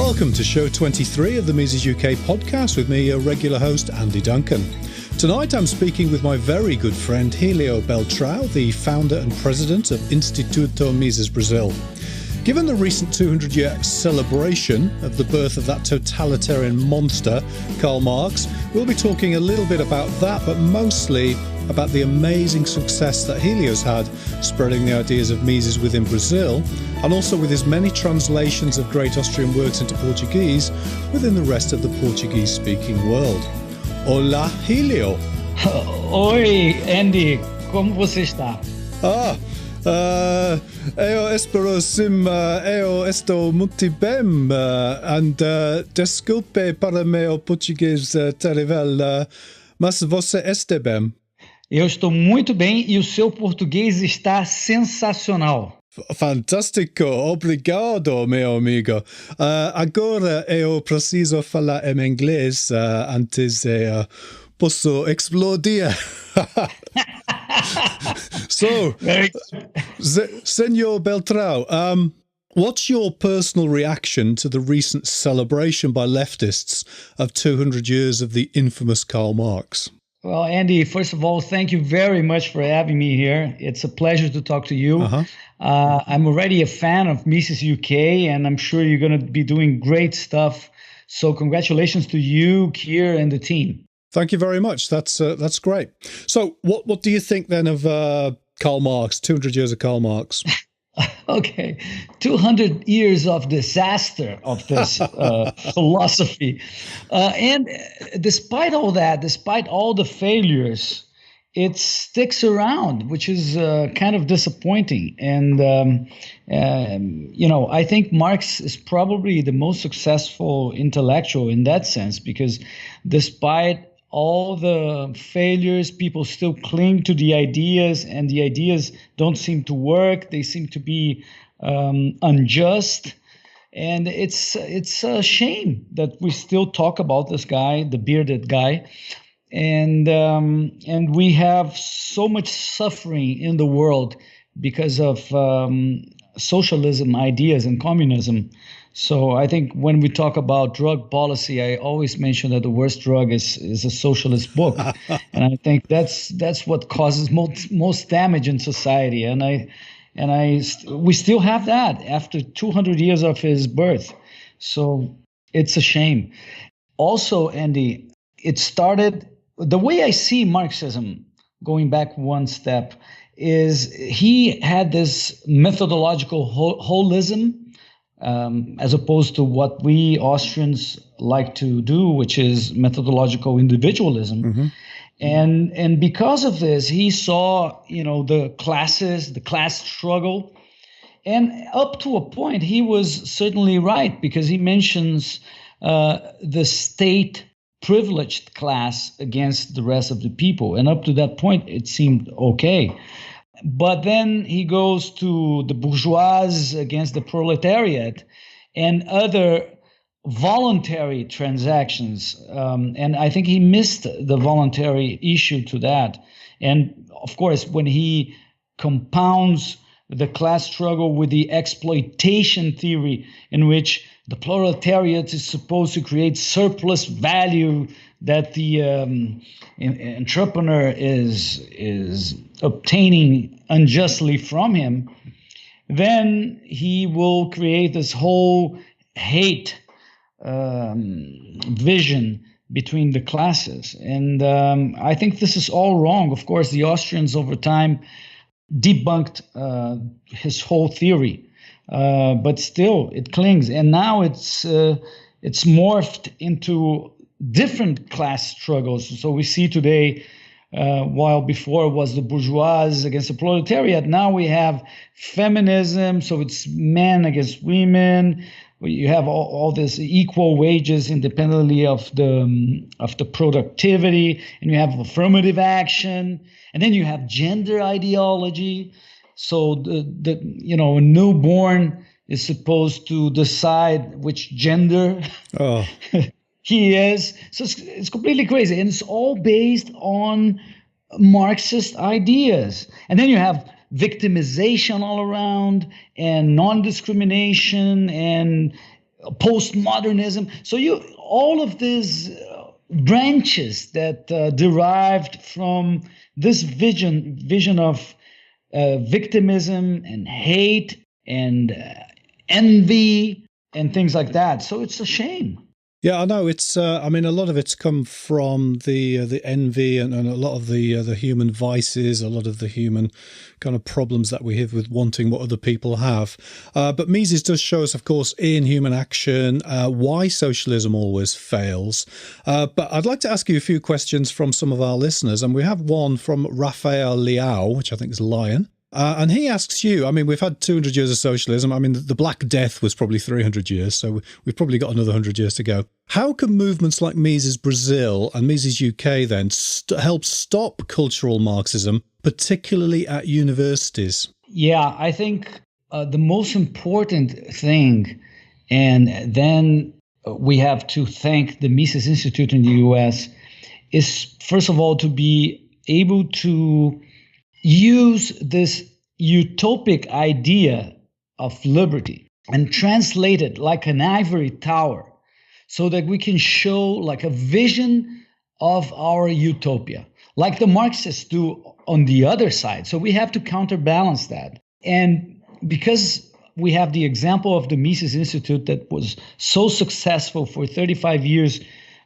Welcome to show 23 of the Mises UK podcast with me, your regular host, Andy Duncan. Tonight I'm speaking with my very good friend Helio Beltrão, the founder and president of Instituto Mises Brasil. Given the recent 200-year celebration of the birth of that totalitarian monster, Karl Marx, we'll be talking a little bit about that, but mostly about the amazing success that Helio's had spreading the ideas of Mises within Brazil, and also with his many translations of great Austrian works into Portuguese within the rest of the Portuguese-speaking world. Olá, Helio! Oi, Andy, como você está? Eu espero sim, eu estou muito bem, desculpe para meu português terrível, mas você está bem? Eu estou muito bem e o seu português está sensacional. Fantástico, obrigado, meu amigo. Agora eu preciso falar em inglês antes posso explodir. So, Senor Beltrão, what's your personal reaction to the recent celebration by leftists of 200 years of the infamous Karl Marx? Well, Andy, first of all, thank you very much for having me here. It's a pleasure to talk to you. I'm already a fan of Mises UK, and I'm sure you're going to be doing great stuff. So congratulations to you, Keir, and the team. Thank you very much. That's great. So what do you think then of Karl Marx, 200 years of Karl Marx? Okay, 200 years of disaster of this philosophy. And despite all that, despite all the failures, it sticks around, which is kind of disappointing. And, I think Marx is probably the most successful intellectual in that sense, because despite all the failures, people still cling to the ideas, and the ideas don't seem to work. They seem to be unjust. And it's a shame that we still talk about this guy, the bearded guy. And we have so much suffering in the world because of socialism ideas and communism. So I think when we talk about drug policy, I always mention that the worst drug is a socialist book, and I think that's what causes most damage in society. We still have that after 200 years of his birth. So it's a shame. Also, Andy, it started the way I see Marxism. Going back one step, is he had this methodological holism. As opposed to what we Austrians like to do, which is methodological individualism. Mm-hmm. And because of this, he saw, the classes, the class struggle. And up to a point, he was certainly right, because he mentions the state privileged class against the rest of the people. And up to that point, it seemed okay. But then he goes to the bourgeois against the proletariat and other voluntary transactions. And I think he missed the voluntary issue to that. And of course, when he compounds the class struggle with the exploitation theory, in which the proletariat is supposed to create surplus value that the entrepreneur is obtaining unjustly from him, then he will create this whole hate vision between the classes. And I think this is all wrong. Of course, the Austrians over time debunked his whole theory, but still it clings. And now it's morphed into different class struggles. So we see today, while before it was the bourgeois against the proletariat, now we have feminism. So it's men against women. You have all this equal wages independently of the productivity, and you have affirmative action, and then you have gender ideology. So the a newborn is supposed to decide which gender he is. So it's completely crazy. And it's all based on Marxist ideas. And then you have victimization all around, and non-discrimination, and postmodernism. So all of these branches that derived from this vision of victimism and hate and envy and things like that. So it's a shame. Yeah, I know. It's. I mean, a lot of it's come from the envy and a lot of the human vices, a lot of the human kind of problems that we have with wanting what other people have. But Mises does show us, of course, in Human Action, why socialism always fails. But I'd like to ask you a few questions from some of our listeners, and we have one from Raphael Liao, which I think is Lion. And he asks you, I mean, we've had 200 years of socialism. I mean, the Black Death was probably 300 years, so we've probably got another 100 years to go. How can movements like Mises Brazil and Mises UK then help stop cultural Marxism, particularly at universities? Yeah, I think the most important thing, and then we have to thank the Mises Institute in the US, is first of all to be able to use this utopic idea of liberty and translate it like an ivory tower so that we can show like a vision of our utopia, like the Marxists do on the other side. So we have to counterbalance that. And because we have the example of the Mises Institute that was so successful for 35 years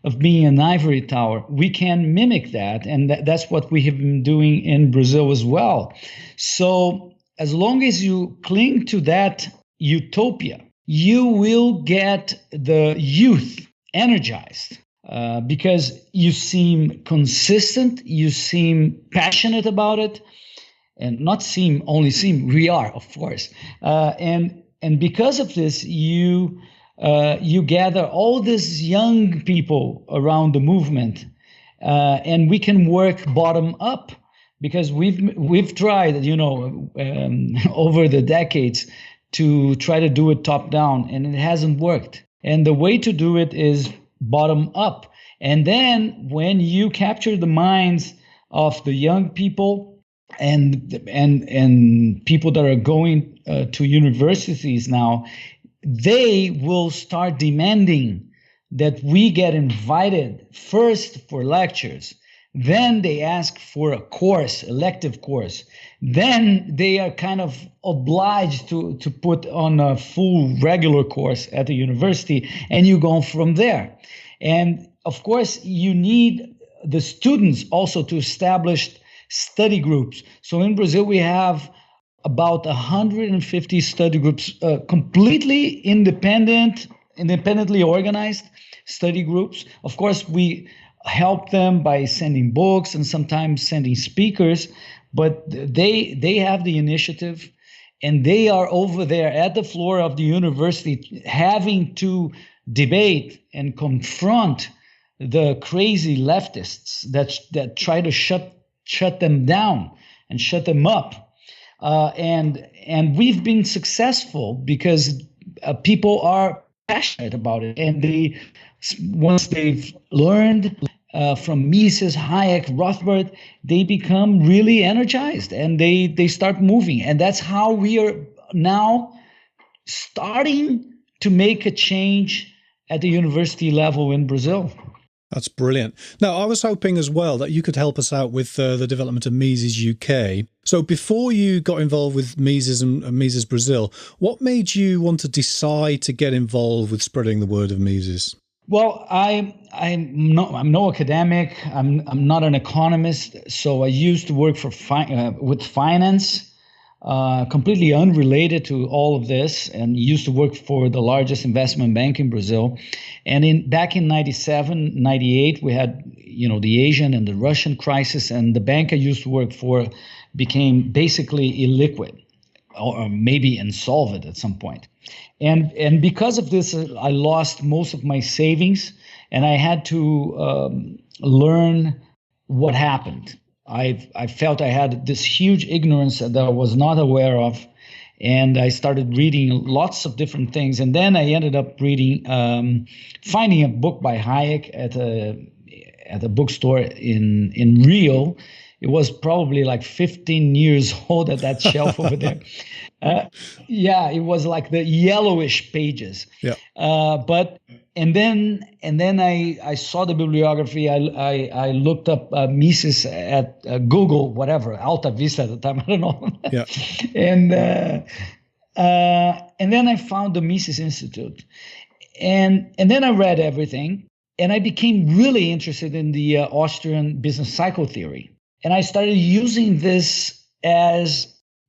of being an ivory tower, we can mimic that. And that's what we have been doing in Brazil as well. So as long as you cling to that utopia, you will get the youth energized because you seem consistent, you seem passionate about it, and not seem, only seem, we are, of course. And because of this, you gather all these young people around the movement, and we can work bottom up because we've tried, over the decades to try to do it top down, and it hasn't worked. And the way to do it is bottom up. And then when you capture the minds of the young people and people that are going to universities now, they will start demanding that we get invited first for lectures. Then they ask for a course, elective course. Then they are kind of obliged to put on a full regular course at the university, and you go from there. And of course, you need the students also to establish study groups. So in Brazil, we have about 150 study groups, completely independently organized study groups. Of course, we help them by sending books and sometimes sending speakers, but they have the initiative, and they are over there at the floor of the university having to debate and confront the crazy leftists that try to shut them down and shut them up. And we've been successful because people are passionate about it, and once they've learned from Mises, Hayek, Rothbard, they become really energized and they start moving. And that's how we are now starting to make a change at the university level in Brazil. That's brilliant. Now, I was hoping as well that you could help us out with the development of Mises UK. So before you got involved with Mises and Mises Brazil, what made you want to decide to get involved with spreading the word of Mises? Well, I'm no academic. I'm not an economist. So I used to work with finance, completely unrelated to all of this, and used to work for the largest investment bank in Brazil. And back in 97, 98, we had the Asian and the Russian crisis, and the bank I used to work for became basically illiquid, or maybe insolvent at some point. And because of this, I lost most of my savings, and I had to learn what happened. I felt I had this huge ignorance that I was not aware of, and I started reading lots of different things. And then I ended up finding a book by Hayek at a bookstore in Rio. It was probably like 15 years old at that shelf over there. Yeah, it was like the yellowish pages. Yeah. But and then I saw the bibliography. I looked up Mises at Google, whatever, Alta Vista at the time. I don't know. Yeah. And then I found the Mises Institute, and then I read everything, and I became really interested in the Austrian business cycle theory, and I started using this as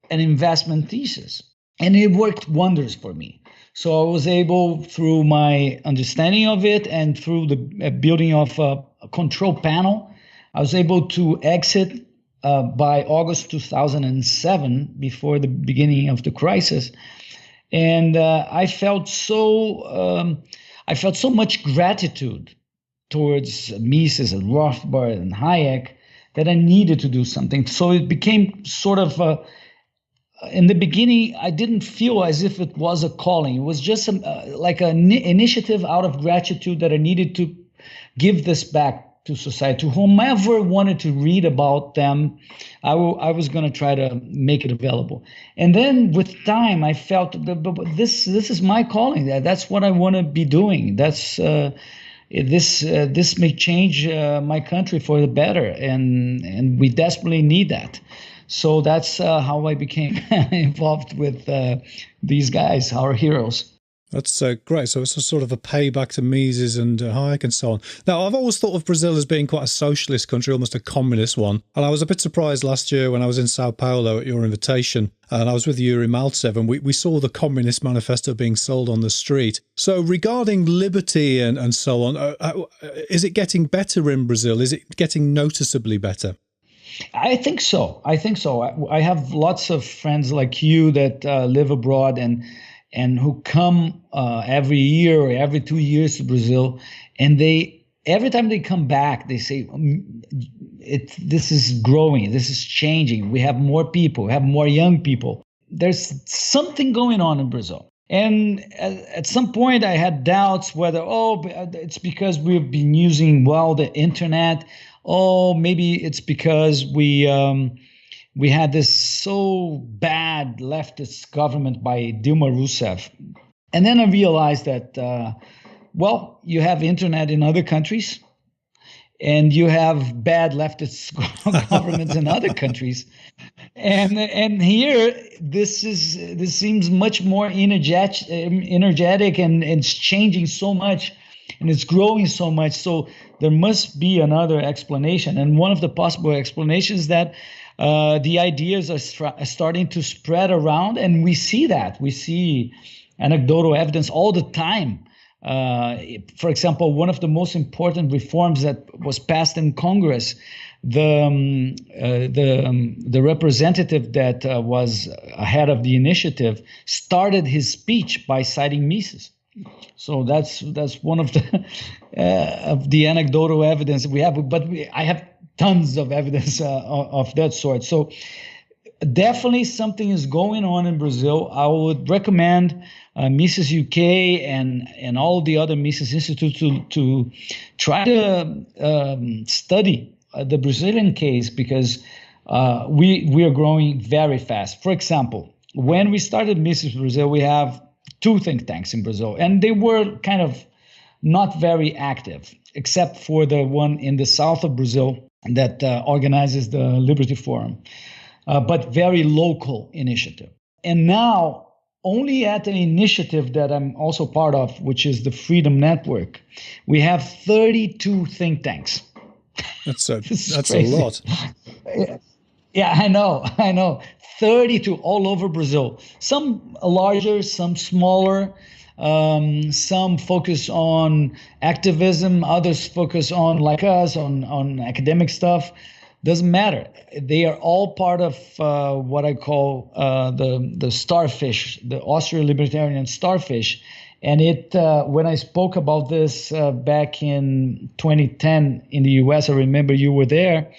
an investment thesis, and it worked wonders for me. So I was able, through my understanding of it and through the building of a control panel, I was able to exit by August 2007, before the beginning of the crisis. And I felt so much gratitude towards Mises and Rothbard and Hayek that I needed to do something. So it became sort of in the beginning, I didn't feel as if it was a calling. It was just like an initiative out of gratitude that I needed to give this back to society. To whomever wanted to read about them, I was going to try to make it available. And then with time, I felt this is my calling. That's what I want to be doing. That's this may change my country for the better, and we desperately need that. So that's how I became involved with these guys, our heroes. That's great. So it's a sort of a payback to Mises and Hayek and so on. Now, I've always thought of Brazil as being quite a socialist country, almost a communist one. And I was a bit surprised last year when I was in Sao Paulo at your invitation, and I was with Yuri Maltsev, and we saw the Communist Manifesto being sold on the street. So regarding liberty and so on, is it getting better in Brazil? Is it getting noticeably better? I think so. I have lots of friends like you that live abroad and who come every year or every 2 years to Brazil, and every time they come back, they say, this is growing, this is changing. We have more people, we have more young people. There's something going on in Brazil. And at some point, I had doubts whether, it's because we've been using, the internet. Maybe it's because we had this so bad leftist government by Dilma Rousseff. And then I realized that, you have internet in other countries, and you have bad leftist governments in other countries. And here, this seems much more energetic, and it's changing so much, and it's growing so much. So there must be another explanation. And one of the possible explanations is that the ideas are starting to spread around, and we see that. We see anecdotal evidence all the time. For example, one of the most important reforms that was passed in Congress, the representative that was ahead of the initiative started his speech by citing Mises. So that's one of the anecdotal evidence we have. But I have tons of evidence of that sort. So definitely something is going on in Brazil. I would recommend Mises UK and all the other Mises Institutes to try to study the Brazilian case, because we are growing very fast. For example, when we started Mises Brazil, we have 2 think tanks in Brazil, and they were kind of not very active, except for the one in the south of Brazil that organizes the Liberty Forum, but very local initiative. And now, only at an initiative that I'm also part of, which is the Freedom Network, we have 32 think tanks. That's a lot. Yeah, I know. 32 all over Brazil. Some larger, some smaller. Some focus on activism, others focus on, like us, on academic stuff. Doesn't matter. They are all part of what I call the starfish, the Austrian libertarian starfish. And when I spoke about this back in 2010 in the US, I remember you were there.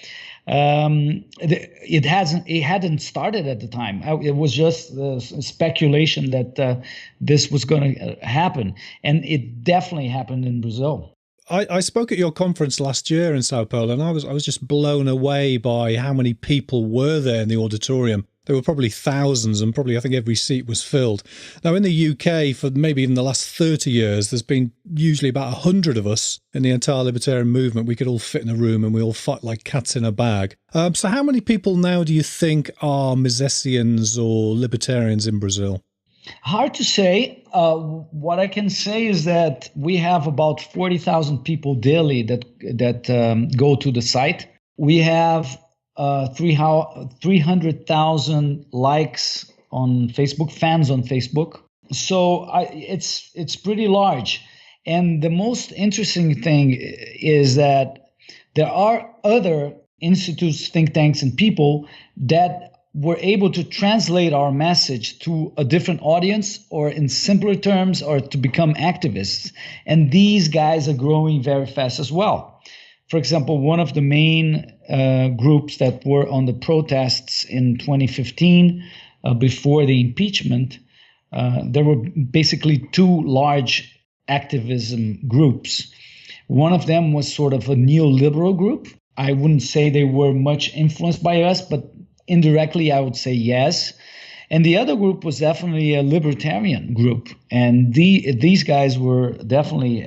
It hadn't started at the time. It was just speculation that this was going to happen, and it definitely happened in Brazil. I spoke at your conference last year in Sao Paulo, and I was just blown away by how many people were there in the auditorium. There were probably thousands, and probably I think every seat was filled. Now, in the UK, for maybe even the last 30 years, there's been usually about 100 of us in the entire libertarian movement. We could all fit in a room and we all fight like cats in a bag. So how many people now do you think are Misesians or libertarians in Brazil? Hard to say. What I can say is that we have about 40,000 people daily that go to the site. We have 300,000 likes on Facebook, fans on Facebook. So it's pretty large. And the most interesting thing is that there are other institutes, think tanks, and people that were able to translate our message to a different audience, or in simpler terms, or to become activists. And these guys are growing very fast as well. For example, one of the main groups that were on the protests in 2015, before the impeachment, there were basically two large activism groups. One of them was sort of a neoliberal group. I wouldn't say they were much influenced by us, but indirectly, I would say yes. And the other group was definitely a libertarian group. And these guys were definitely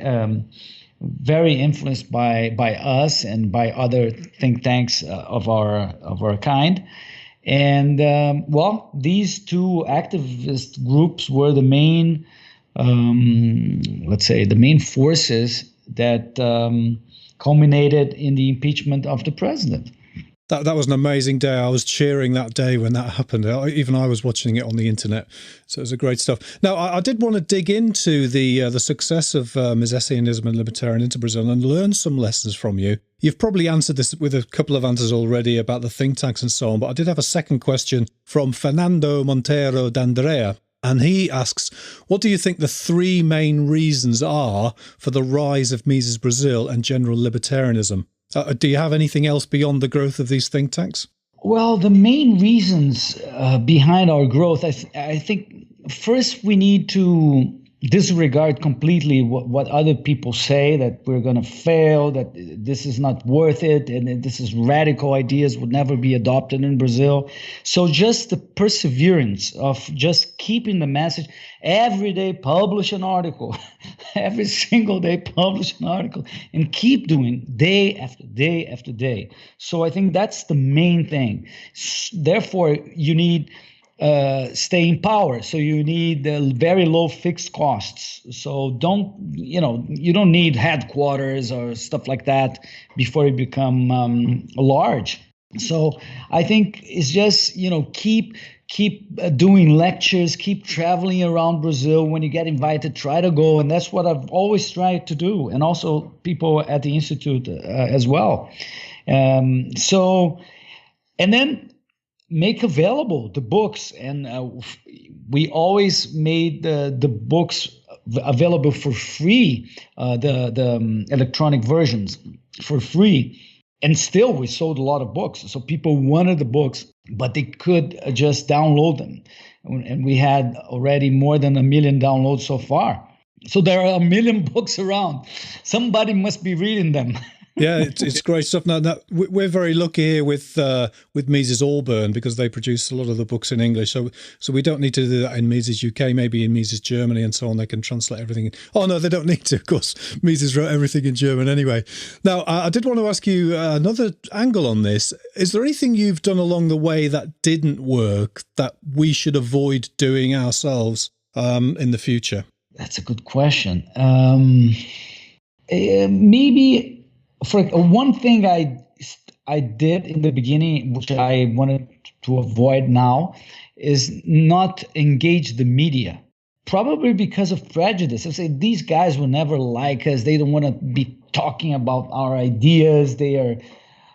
very influenced by us and by other think tanks of our kind. And these two activist groups were the main, let's say, the main forces that culminated in the impeachment of the president. That was an amazing day. I was cheering that day when that happened. Even I was watching it on the internet. So it was a great stuff. Now, I did want to dig into the success of Misesianism and libertarianism in Brazil and learn some lessons from you. You've probably answered this with a couple of answers already about the think tanks and so on, but I did have a second question from Fernando Monteiro d'Andrea. And he asks, what do you think the three main reasons are for the rise of Mises Brasil and general libertarianism? Do you have anything else beyond the growth of these think tanks? Well, the main reasons behind our growth, I think first we need to disregard completely what other people say, that we're going to fail, that this is not worth it, and this is radical ideas would never be adopted in Brazil. So just the perseverance of just keeping the message, every day publish an article, every single day publish an article, and keep doing day after day after day. So I think that's the main thing. Therefore, you need stay in power. So you need very low fixed costs. So you don't need headquarters or stuff like that before you become large. So I think it's just, keep doing lectures, keep traveling around Brazil. When you get invited, try to go. And that's what I've always tried to do. And also people at the Institute as well. And then make available the books, and we always made the books available for free, the electronic versions for free, and still we sold a lot of books. So people wanted the books, but they could just download them, and we had already more than 1 million downloads so far. So there are 1 million books around. Somebody must be reading them. Yeah, it's great stuff. Now, we're very lucky here with Mises Auburn, because they produce a lot of the books in English. So we don't need to do that in Mises UK, maybe in Mises Germany and so on. They can translate everything. Oh, no, they don't need to, of course. Mises wrote everything in German anyway. Now, I did want to ask you another angle on this. Is there anything you've done along the way that didn't work that we should avoid doing ourselves in the future? That's a good question. Maybe... For one thing I did in the beginning, which I wanted to avoid now, is not engage the media. Probably because of prejudice. I say these guys will never like us. They don't want to be talking about our ideas. They're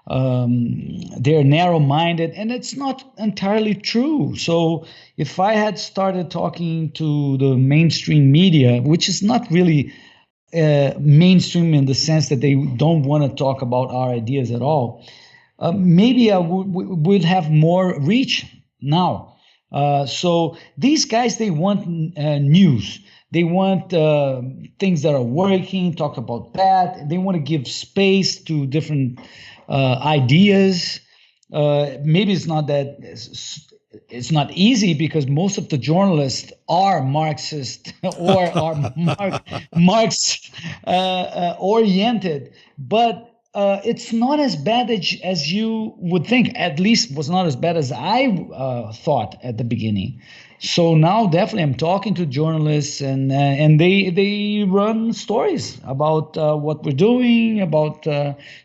narrow-minded, and it's not entirely true. So if I had started talking to the mainstream media, which is not really mainstream in the sense that they don't want to talk about our ideas at all, maybe I would have more reach now. So these guys, they want news. They want things that are working, talk about that. They want to give space to different ideas. Maybe it's not that it's not easy because most of the journalists are Marxist or are Marx oriented, but it's not as bad as you would think. At least was not as bad as I thought at the beginning. So now definitely I'm talking to journalists and they run stories about what we're doing, about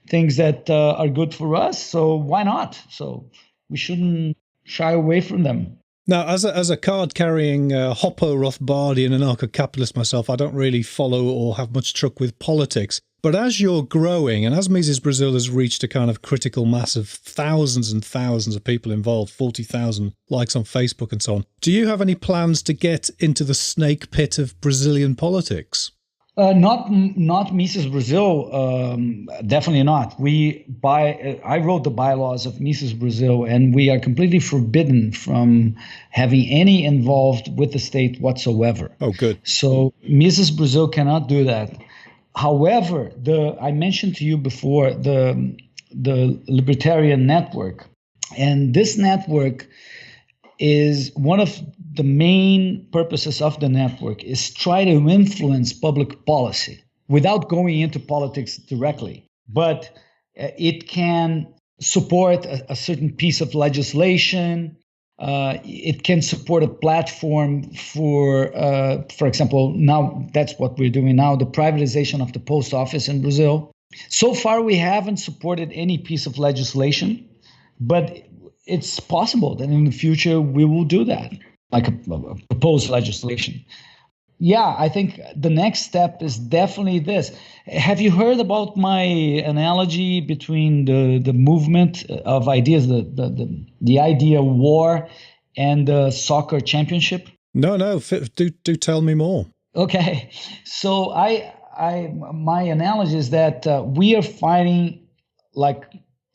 things that are good for us. So why not? So we shouldn't shy away from them. Now, as a card-carrying Hoppo Rothbardian anarcho-capitalist myself, I don't really follow or have much truck with politics. But as you're growing, and as Mises Brasil has reached a kind of critical mass of thousands and thousands of people involved, 40,000 likes on Facebook and so on, do you have any plans to get into the snake pit of Brazilian politics? Not Mises Brasil, definitely not. I wrote the bylaws of Mises Brasil, and we are completely forbidden from having any involved with the state whatsoever. Oh, good. So Mises Brasil cannot do that. However, I mentioned to you before the Libertarian Network, and this network is one of the main purposes of the network is try to influence public policy without going into politics directly. But it can support a certain piece of legislation. It can support a platform for example, now that's what we're doing now, the privatization of the post office in Brazil. So far, we haven't supported any piece of legislation, but it's possible that in the future we will do that, like a proposed legislation. Yeah, I think the next step is definitely this. Have you heard about my analogy between the movement of ideas, the idea war and the soccer championship? No, do tell me more. Okay, so my analogy is that we are fighting like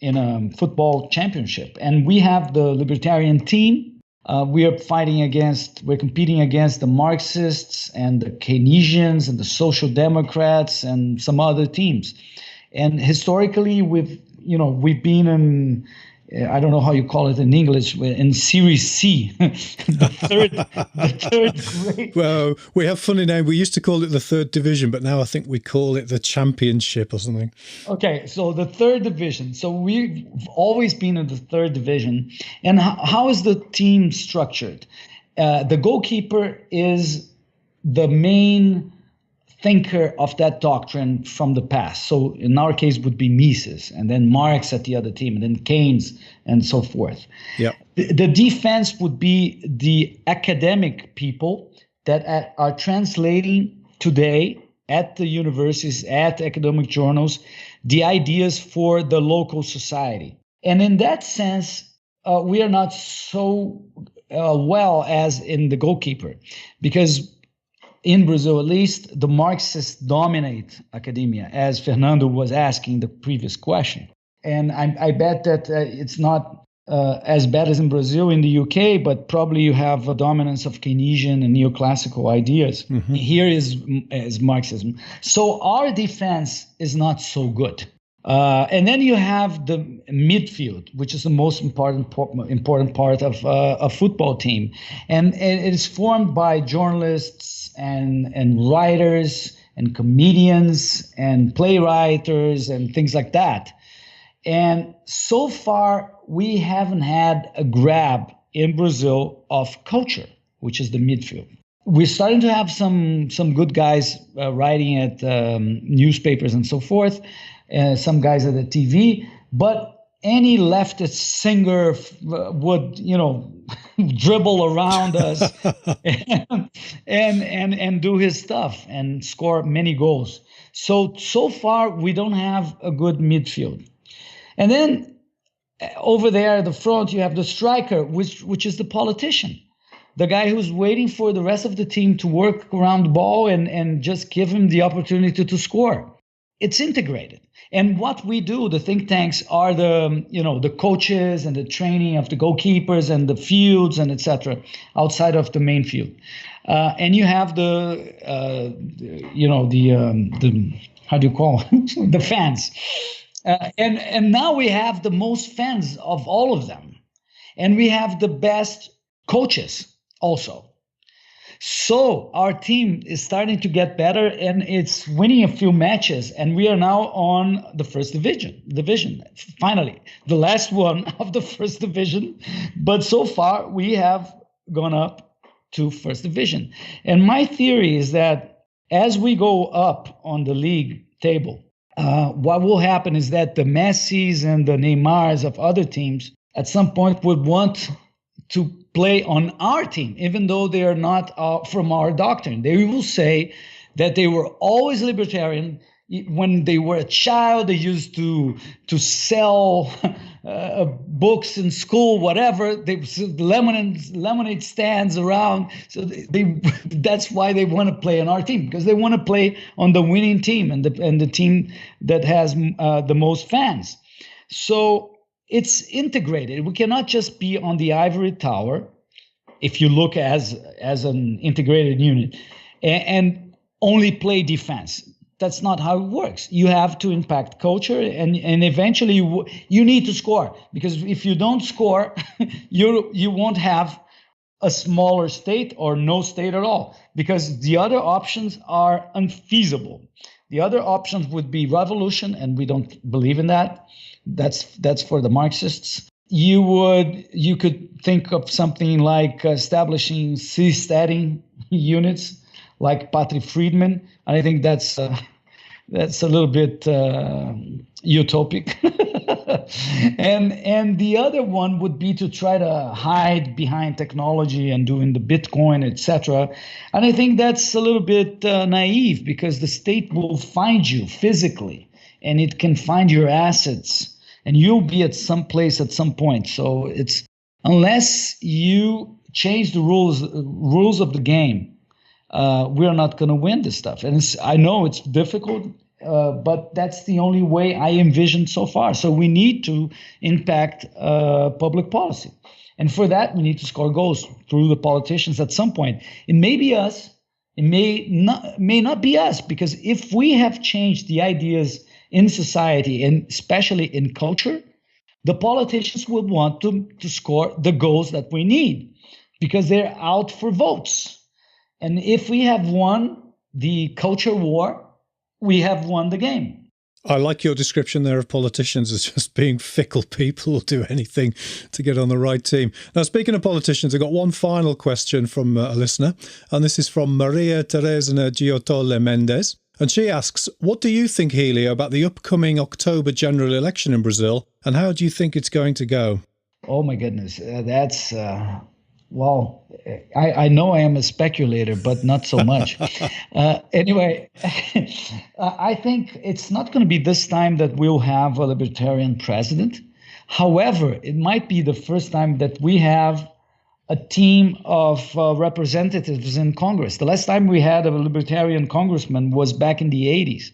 in a football championship, and we have the libertarian team. We're competing against the Marxists and the Keynesians and the Social Democrats and some other teams. And historically, we've been in, I don't know how you call it in English, in Series C, the third grade. Well, we have funny name. We used to call it the third division, but now I think we call it the championship or something. Okay, so the third division. So we've always been in the third division. And how is the team structured? The goalkeeper is the main thinker of that doctrine from the past. So in our case would be Mises, and then Marx at the other team, and then Keynes, and so forth. Yeah. The defense would be the academic people that are translating today at the universities, at academic journals, the ideas for the local society. And in that sense, we are not so well as in the goalkeeper, because in Brazil, at least, the Marxists dominate academia, as Fernando was asking the previous question. And I bet that it's not as bad as in Brazil, in the UK, but probably you have a dominance of Keynesian and neoclassical ideas. Mm-hmm. Here is Marxism. So our defense is not so good. And then you have the midfield, which is the most important part of a football team. And it is formed by journalists and writers and comedians and playwriters and things like that. And so far, we haven't had a grab in Brazil of culture, which is the midfield. We're starting to have some good guys writing at newspapers and so forth, some guys at the TV, but any leftist singer would, dribble around us and do his stuff and score many goals. So far, we don't have a good midfield. And then over there at the front, you have the striker, which is the politician, the guy who's waiting for the rest of the team to work around the ball and just give him the opportunity to score. It's integrated. And what we do, the think tanks, are the coaches and the training of the goalkeepers and the fields and etc. outside of the main field. And you have the how do you call the fans, and now we have the most fans of all of them, and we have the best coaches also. So our team is starting to get better, and it's winning a few matches, and we are now on the first division. Finally, the last one of the first division, but so far we have gone up to first division. And my theory is that as we go up on the league table, what will happen is that the Messis and the Neymars of other teams at some point would want to play on our team, even though they are not from our doctrine. They will say that they were always libertarian. When they were a child, they used to sell books in school, whatever. They lemonade stands around. So that's why they want to play on our team, because they want to play on the winning team and the team that has the most fans. So it's integrated. We cannot just be on the ivory tower, if you look as an integrated unit, and only play defense. That's not how it works. You have to impact culture, and eventually you need to score, because if you don't score, you won't have a smaller state or no state at all, because the other options are unfeasible. The other options would be revolution, and we don't believe in that. That's for the Marxists. You could think of something like establishing seasteading units, like Patrick Friedman. I think that's a little bit utopic. And the other one would be to try to hide behind technology and doing the Bitcoin, etc. And I think that's a little bit naive, because the state will find you physically, and it can find your assets, and you'll be at some place at some point. So it's, unless you change the rules of the game, we're not going to win this stuff. And I know it's difficult, but that's the only way I envision so far. So we need to impact public policy. And for that, we need to score goals through the politicians at some point. It may be us. It may not be us, because if we have changed the ideas in society, and especially in culture, the politicians will want to score the goals that we need, because they're out for votes. And if we have won the culture war, we have won the game. I like your description there of politicians as just being fickle people who'll do anything to get on the right team. Now, speaking of politicians, I've got one final question from a listener, and this is from Maria Teresa Giotole Mendes. And she asks, what do you think, Helio, about the upcoming October general election in Brazil, and how do you think it's going to go? Oh, my goodness. That's, well, I know I am a speculator, but not so much. Anyway, I think it's not going to be this time that we'll have a libertarian president. However, it might be the first time that we have a team of representatives in Congress. The last time we had a libertarian congressman was back in the 80s.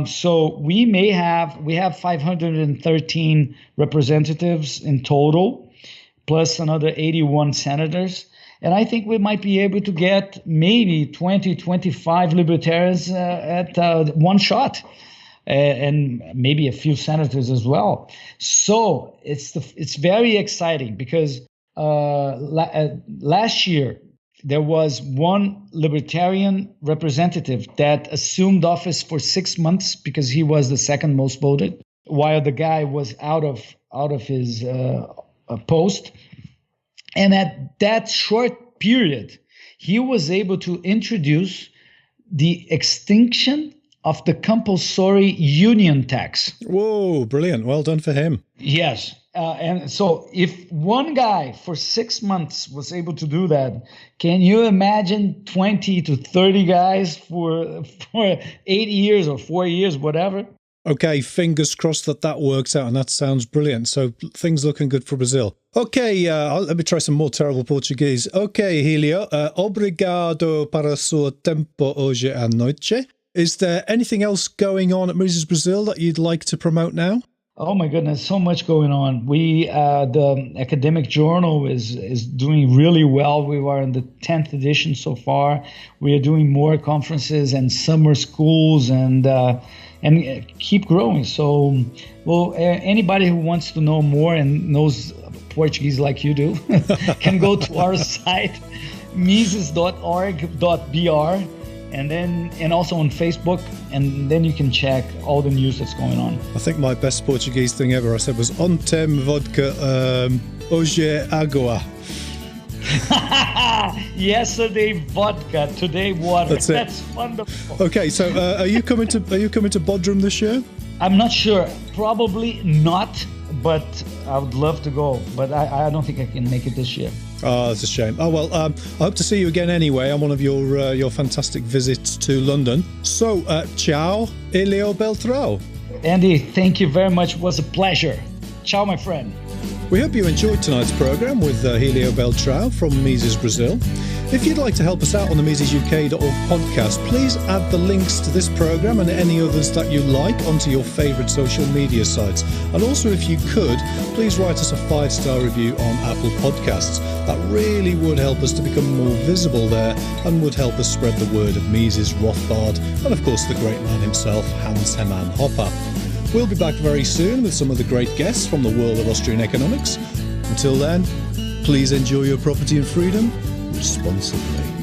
So we have 513 representatives in total, plus another 81 senators. And I think we might be able to get maybe 20, 25 libertarians at one shot, and maybe a few senators as well. So it's very exciting, because last year there was one libertarian representative that assumed office for 6 months because he was the second most voted, while the guy was out of his post. And at that short period, he was able to introduce the extinction of the compulsory union tax. Whoa, brilliant. Well done for him. Yes. And so if one guy for 6 months was able to do that, can you imagine 20 to 30 guys for 8 years or 4 years, whatever? Okay, fingers crossed that works out, and that sounds brilliant. So things looking good for Brazil. Okay, let me try some more terrible Portuguese. Okay, Helio, obrigado para seu tempo hoje à noite. Is there anything else going on at Mises Brasil that you'd like to promote now? Oh my goodness, so much going on. The academic journal is doing really well. We are in the 10th edition so far. We are doing more conferences and summer schools and keep growing. So, well, anybody who wants to know more and knows Portuguese like you do can go to our site mises.org.br. And also on Facebook, and then you can check all the news that's going on. I think my best Portuguese thing ever I said was ontem vodka, hoje água. Yesterday vodka, today water. That's it. That's wonderful. Okay, so are you coming to Bodrum this year? I'm not sure. Probably not, but I would love to go. But I don't think I can make it this year. Oh, that's a shame. Oh, well, I hope to see you again anyway on one of your fantastic visits to London. So, ciao, Helio Beltrão. Andy, thank you very much. It was a pleasure. Ciao, my friend. We hope you enjoyed tonight's programme with Helio Beltrão from Mises Brasil. If you'd like to help us out on the MisesUK.org podcast, please add the links to this programme and any others that you like onto your favourite social media sites. And also, if you could, please write us a 5-star review on Apple Podcasts. That really would help us to become more visible there and would help us spread the word of Mises, Rothbard and, of course, the great man himself, Hans Hermann Hoppe. We'll be back very soon with some of the great guests from the world of Austrian economics. Until then, please enjoy your property and freedom responsibly.